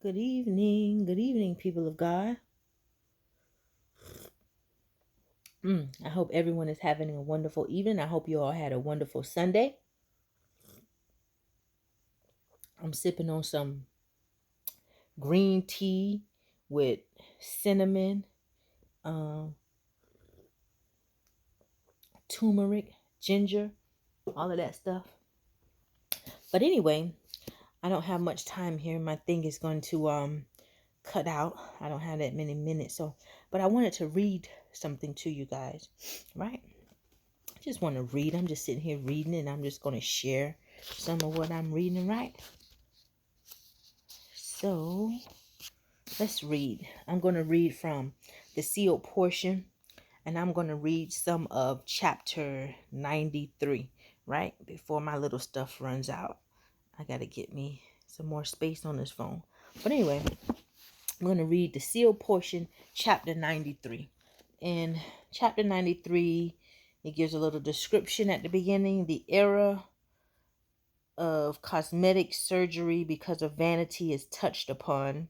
Good evening, people of God. I hope everyone is having a wonderful evening. I hope you all had a wonderful Sunday. I'm sipping on some green tea with cinnamon, um, turmeric, ginger, all of that stuff. But anyway, I don't have much time here. My thing is going to cut out. I don't have that many minutes, but I wanted to read something to you guys, right? I just want to read. I'm just sitting here reading, and I'm just going to share some of what I'm reading, right? So let's read. I'm going to read from the sealed portion, and I'm going to read some of chapter 93, right? Before my little stuff runs out. I got to get me some more space on this phone. But anyway, I'm going to read the sealed portion, chapter 93. In chapter 93, it gives a little description at the beginning. The era of cosmetic surgery because of vanity is touched upon.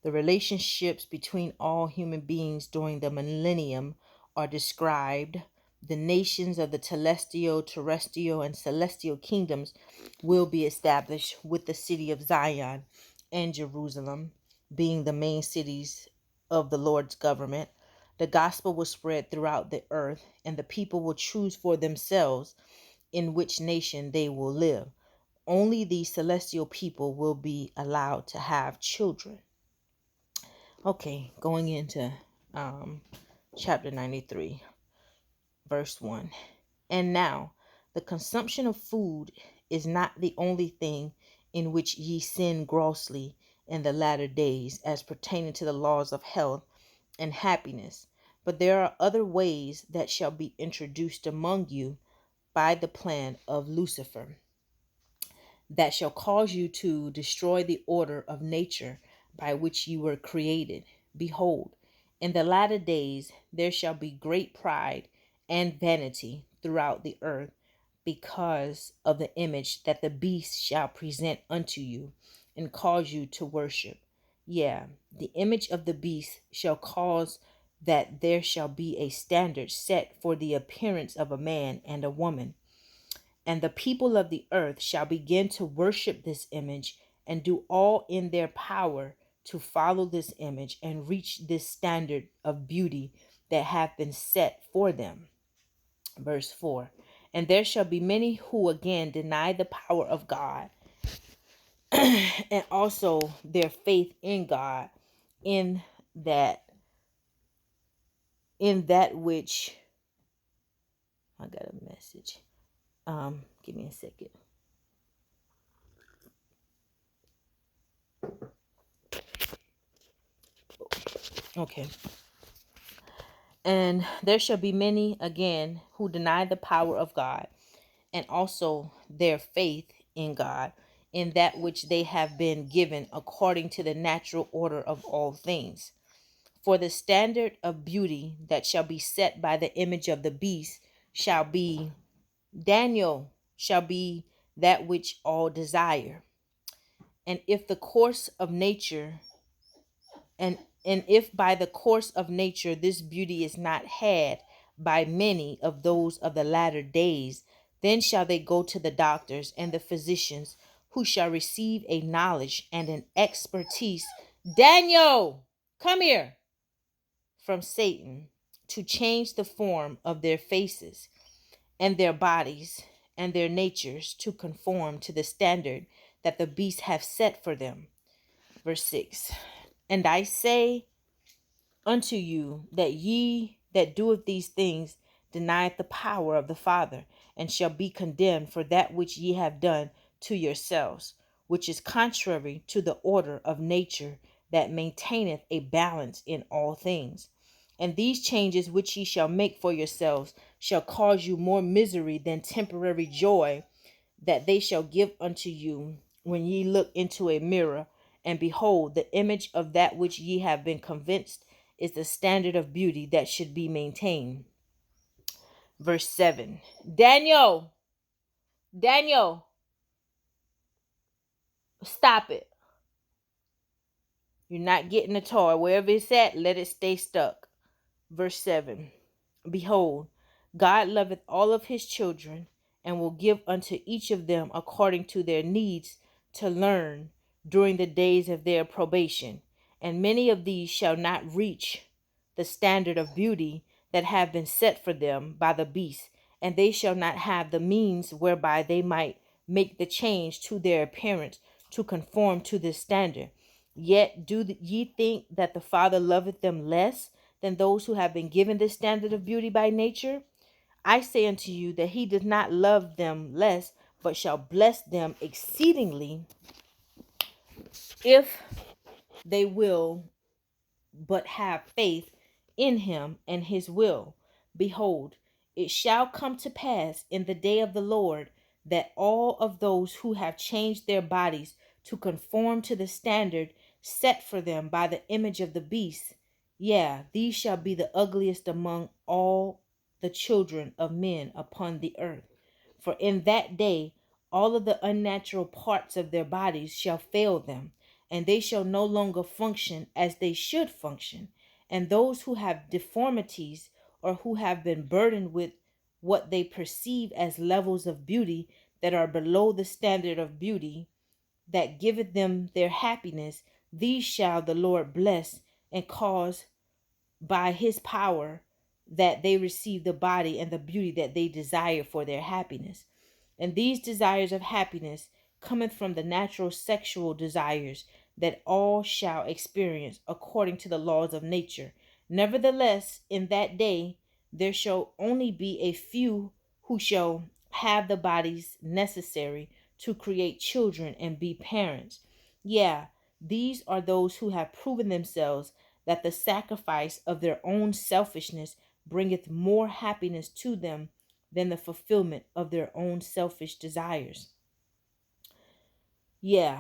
The relationships between all human beings during the millennium are described. The nations of the celestial, terrestrial, and celestial kingdoms will be established with the city of Zion and Jerusalem being the main cities of the Lord's government. The gospel will spread throughout the earth, and the people will choose for themselves in which nation they will live. Only the celestial people will be allowed to have children. Okay, going into chapter 93, verse 1. And now, the consumption of food is not the only thing in which ye sin grossly in the latter days, as pertaining to the laws of health and happiness. But there are other ways that shall be introduced among you by the plan of Lucifer, that shall cause you to destroy the order of nature by which you were created. Behold, in the latter days there shall be great pride and vanity throughout the earth, because of the image that the beast shall present unto you, and cause you to worship. Yeah, the image of the beast shall cause that there shall be a standard set for the appearance of a man and a woman, and the people of the earth shall begin to worship this image and do all in their power to follow this image and reach this standard of beauty that hath been set for them. Verse 4. And there shall be many who again deny the power of God and also their faith in God, in that which I got a message. Give me a second. Okay. And there shall be many again who deny the power of God and also their faith in God, in that which they have been given according to the natural order of all things. For the standard of beauty that shall be set by the image of the beast shall be, Daniel, shall be that which all desire. And if the course of nature and if by the course of nature this beauty is not had by many of those of the latter days, then shall they go to the doctors and the physicians, who shall receive a knowledge and an expertise. Daniel, come here, from Satan, to change the form of their faces and their bodies and their natures to conform to the standard that the beast hath set for them. Verse 6. And I say unto you that ye that doeth these things denieth the power of the Father, and shall be condemned for that which ye have done to yourselves, which is contrary to the order of nature that maintaineth a balance in all things. And these changes which ye shall make for yourselves shall cause you more misery than temporary joy that they shall give unto you when ye look into a mirror, and behold, the image of that which ye have been convinced is the standard of beauty that should be maintained. Verse 7. Daniel, stop it. You're not getting a toy. Wherever it's at, let it stay stuck. Verse 7. Behold, God loveth all of his children, and will give unto each of them according to their needs to learn during the days of their probation. And many of these shall not reach the standard of beauty that have been set for them by the beast, and they shall not have the means whereby they might make the change to their appearance to conform to this standard. Yet do ye think that the Father loveth them less than those who have been given this standard of beauty by nature? I say unto you that he does not love them less, but shall bless them exceedingly if they will but have faith in him and his will. Behold, it shall come to pass in the day of the Lord that all of those who have changed their bodies to conform to the standard set for them by the image of the beast, these shall be the ugliest among all the children of men upon the earth. For in that day all of the unnatural parts of their bodies shall fail them, and they shall no longer function as they should function. And those who have deformities, or who have been burdened with what they perceive as levels of beauty that are below the standard of beauty that giveth them their happiness, these shall the Lord bless, and cause by his power that they receive the body and the beauty that they desire for their happiness. And these desires of happiness cometh from the natural sexual desires that all shall experience according to the laws of nature. Nevertheless, in that day there shall only be a few who shall have the bodies necessary to create children and be parents. These are those who have proven themselves that the sacrifice of their own selfishness bringeth more happiness to them than the fulfillment of their own selfish desires. In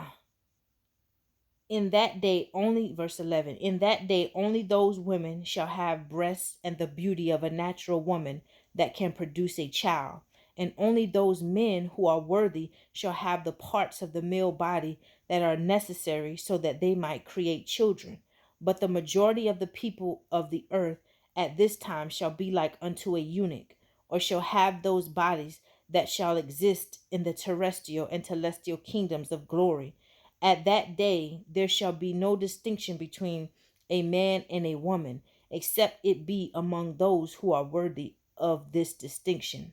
that day only, verse 11, in that day only those women shall have breasts and the beauty of a natural woman that can produce a child. And only those men who are worthy shall have the parts of the male body that are necessary so that they might create children. But the majority of the people of the earth at this time shall be like unto a eunuch, or shall have those bodies that shall exist in the terrestrial and celestial kingdoms of glory. At that day there shall be no distinction between a man and a woman, except it be among those who are worthy of this distinction.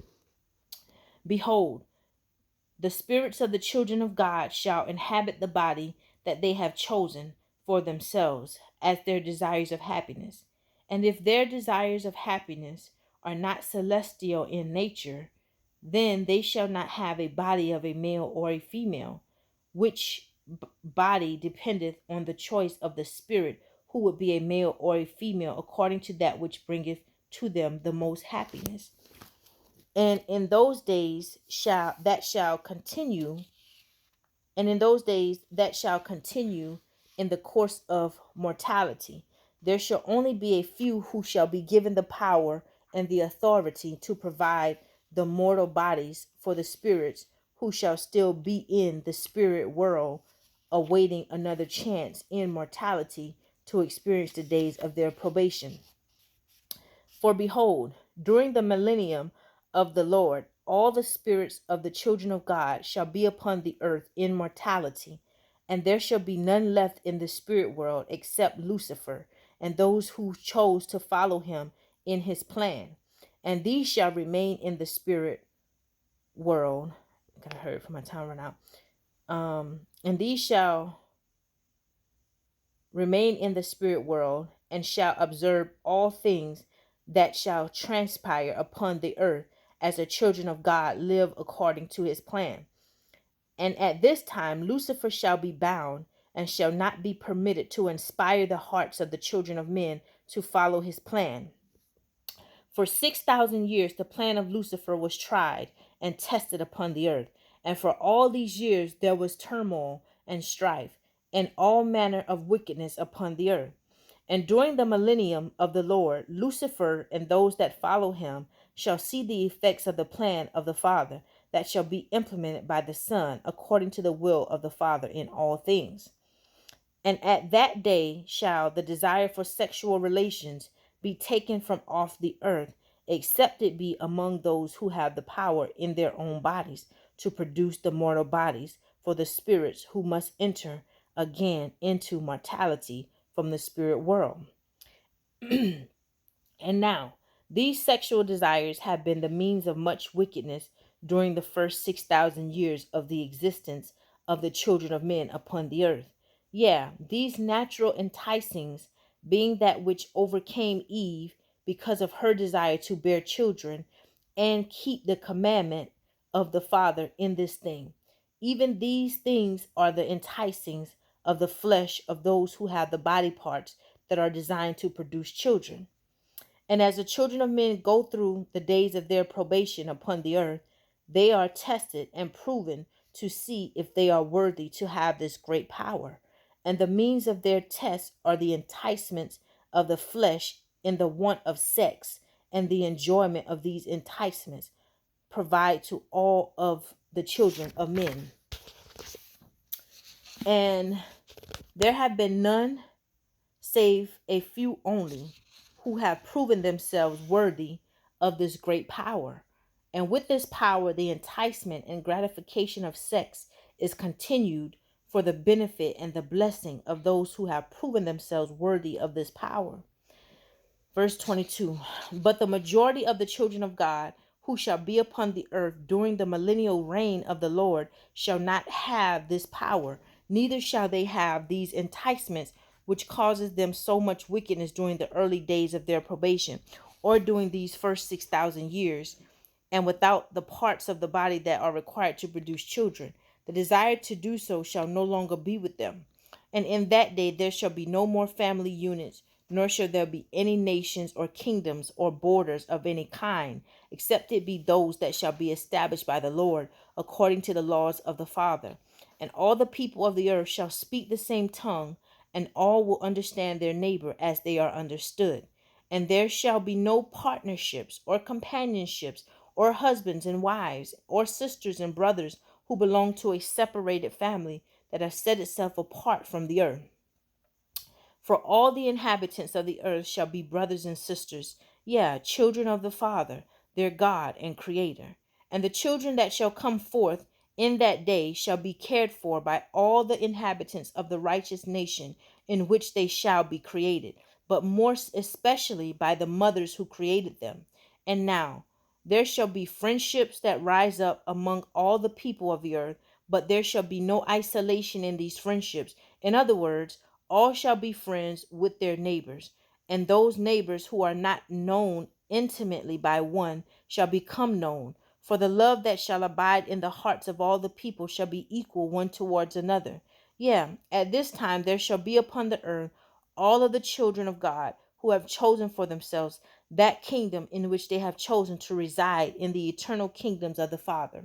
Behold, the spirits of the children of God shall inhabit the body that they have chosen for themselves as their desires of happiness. And if their desires of happiness are not celestial in nature, then they shall not have a body of a male or a female, which body dependeth on the choice of the spirit, who would be a male or a female according to that which bringeth to them the most happiness. And in those days shall continue in the course of mortality. There shall only be a few who shall be given the power and the authority to provide the mortal bodies for the spirits who shall still be in the spirit world, awaiting another chance in mortality to experience the days of their probation. For behold, during the millennium of the Lord, all the spirits of the children of God shall be upon the earth in mortality, and there shall be none left in the spirit world except Lucifer and those who chose to follow him in his plan. And these shall remain in the spirit world. I gotta hurry for my time run out. And these shall remain in the spirit world, and shall observe all things that shall transpire upon the earth, as the children of God live according to his plan. And at this time Lucifer shall be bound, and shall not be permitted to inspire the hearts of the children of men to follow his plan. For 6,000 years the plan of Lucifer was tried and tested upon the earth, and for all these years there was turmoil and strife and all manner of wickedness upon the earth. And during the millennium of the Lord, Lucifer and those that follow him shall see the effects of the plan of the Father that shall be implemented by the Son according to the will of the Father in all things. And at that day shall the desire for sexual relations be taken from off the earth, except it be among those who have the power in their own bodies to produce the mortal bodies for the spirits who must enter again into mortality from the spirit world. And now, these sexual desires have been the means of much wickedness during the first 6,000 years of the existence of the children of men upon the earth. Yeah, these natural enticings, being that which overcame Eve because of her desire to bear children and keep the commandment of the Father in this thing. Even these things are the enticings of the flesh of those who have the body parts that are designed to produce children. And as the children of men go through the days of their probation upon the earth, they are tested and proven to see if they are worthy to have this great power. And the means of their test are the enticements of the flesh in the want of sex, and the enjoyment of these enticements provide to all of the children of men. And there have been none save a few only who have proven themselves worthy of this great power. And with this power, the enticement and gratification of sex is continued for the benefit and the blessing of those who have proven themselves worthy of this power. Verse 22, but the majority of the children of God who shall be upon the earth during the millennial reign of the Lord shall not have this power, neither shall they have these enticements which causes them so much wickedness during the early days of their probation, or during these first 6,000 years, and without the parts of the body that are required to produce children. The desire to do so shall no longer be with them. And in that day there shall be no more family units, nor shall there be any nations or kingdoms or borders of any kind, except it be those that shall be established by the Lord, according to the laws of the Father. And all the people of the earth shall speak the same tongue, and all will understand their neighbor as they are understood. And there shall be no partnerships or companionships, or husbands and wives, or sisters and brothers who belong to a separated family that has set itself apart from the earth. For all the inhabitants of the earth shall be brothers and sisters, children of the Father, their God and Creator. And the children that shall come forth in that day shall be cared for by all the inhabitants of the righteous nation in which they shall be created, but more especially by the mothers who created them. And now, there shall be friendships that rise up among all the people of the earth, but there shall be no isolation in these friendships. In other words, all shall be friends with their neighbors, and those neighbors who are not known intimately by one shall become known. For the love that shall abide in the hearts of all the people shall be equal one towards another. At this time there shall be upon the earth all of the children of God who have chosen for themselves that kingdom in which they have chosen to reside in the eternal kingdoms of the Father.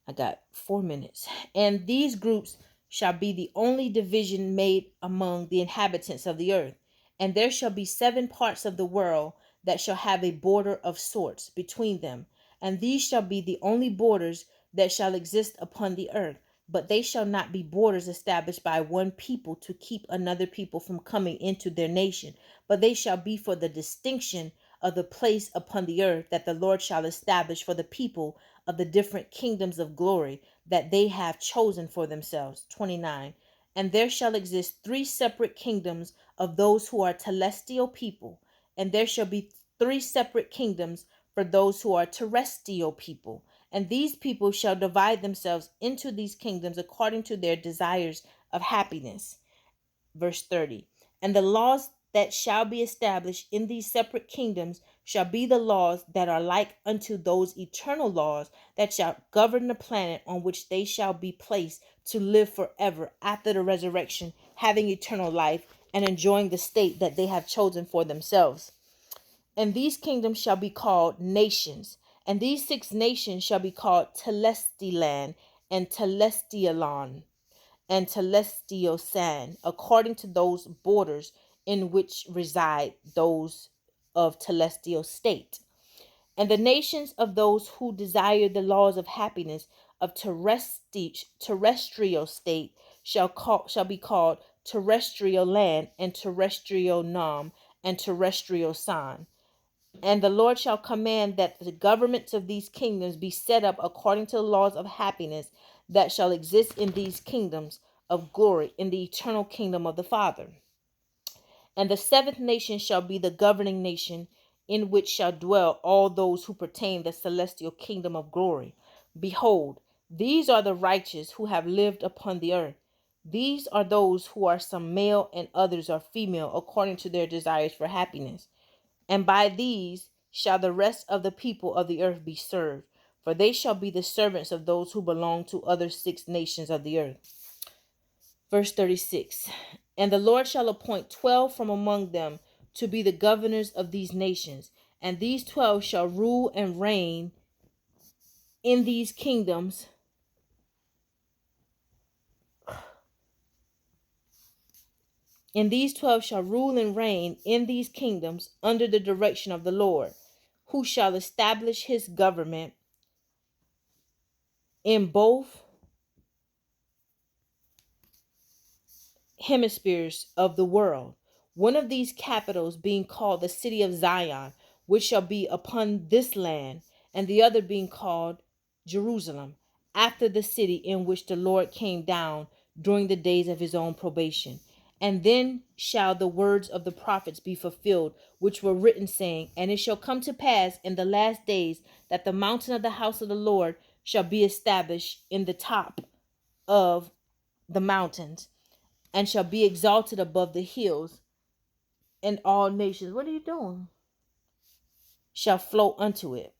I got 4 minutes. And these groups shall be the only division made among the inhabitants of the earth. And there shall be 7 parts of the world that shall have a border of sorts between them. And these shall be the only borders that shall exist upon the earth. But they shall not be borders established by one people to keep another people from coming into their nation, but they shall be for the distinction of the place upon the earth that the Lord shall establish for the people of the different kingdoms of glory that they have chosen for themselves. 29. And there shall exist 3 separate kingdoms of those who are celestial people, and there shall be 3 separate kingdoms for those who are terrestrial people. And these people shall divide themselves into these kingdoms according to their desires of happiness. Verse 30. And the laws that shall be established in these separate kingdoms shall be the laws that are like unto those eternal laws that shall govern the planet on which they shall be placed to live forever after the resurrection, having eternal life and enjoying the state that they have chosen for themselves. And these kingdoms shall be called nations, and these 6 nations shall be called Telestiland and Telestialon and Telestial Sand, according to those borders in which reside those of Telestial state. And the nations of those who desire the laws of happiness of terrestrial state shall be called terrestrial land, and terrestrial Nam, and terrestrial San. And the Lord shall command that the governments of these kingdoms be set up according to the laws of happiness that shall exist in these kingdoms of glory in the eternal kingdom of the Father. And the seventh nation shall be the governing nation, in which shall dwell all those who pertain the celestial kingdom of glory. Behold, these are the righteous who have lived upon the earth. These are those who are some male and others are female, according to their desires for happiness. And by these shall the rest of the people of the earth be served, for they shall be the servants of those who belong to other 6 nations of the earth. Verse 36. And the Lord shall appoint 12 from among them to be the governors of these nations, and these 12 shall rule and reign in these kingdoms. And these 12 shall rule and reign in these kingdoms under the direction of the Lord, who shall establish his government in both hemispheres of the world. One of these capitals being called the city of Zion, which shall be upon this land, and the other being called Jerusalem, after the city in which the Lord came down during the days of his own probation. And then shall the words of the prophets be fulfilled, which were written, saying, And it shall come to pass in the last days that the mountain of the house of the Lord shall be established in the top of the mountains, and shall be exalted above the hills, and all nations, what are you doing? Shall flow unto it.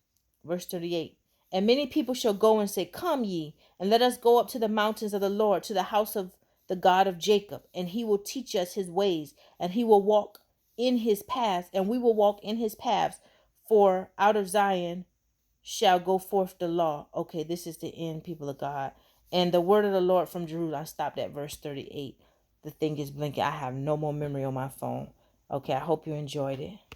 Verse 38. And many people shall go and say, Come ye, and let us go up to the mountains of the Lord, to the house of the God of Jacob, and he will teach us his ways, and he will walk in his paths, and we will walk in his paths. For out of Zion shall go forth the law. Okay, this is the end, people of God. And the word of the Lord from Jerusalem. I stopped at verse 38. The thing is blinking. I have no more memory on my phone. Okay, I hope you enjoyed it.